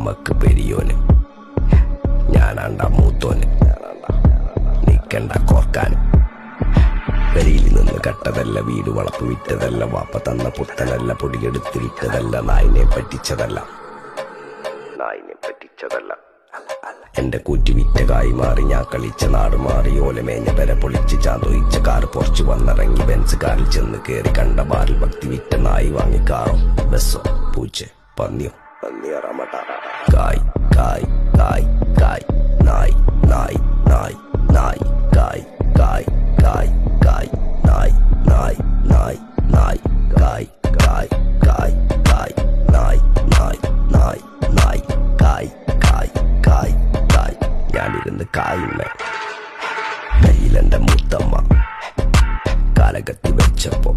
നമ്മക്ക് പെരിയോന്, ഞാനാണ്ട മൂത്തോന്, നിക്കണ്ട കോർക്കാന്. പെരിയിൽ നിന്ന് കട്ടതല്ല, വീട് വളപ്പ് വിറ്റതല്ല, വാപ്പ തന്ന പുത്തനല്ല, പൊടിയെടുത്ത് വിറ്റതല്ല, നായിനെ പറ്റിച്ചതല്ല. എന്റെ കൂറ്റി വിറ്റ കായി മാറി, ഞാൻ കളിച്ച നാട് മാറി, ഓലമേഞ്ഞ പെര പൊളിച്ച് ചാന്തൊയിച്ച കാറ് പൊറച്ചു വന്നിറങ്ങി, ബെൻസ് കാറിൽ ചെന്ന് കേറി, കണ്ട ബാറിൽ ഭക്തി വിറ്റ നായി വാങ്ങി കാറോ ബസ്സോ പൂച്ച പന്നിയോ പന്നിയറമട്ട. കായ് കായ് കായ് കായ് നായ് നായ് നായ് നായ് കായ് കായ് കായ് കായ് നായ് നായ് നായ് നായ് കായ് കായ് കായ് കായ് നായ് നായ് നായ് നായ് കായ് കായ് കായ് കായ്. ഞാനിരുന്ന് കായുമേ കയ്യിലെന്റെ മുത്തമ്മ കാലകത്തി വെച്ചപ്പോ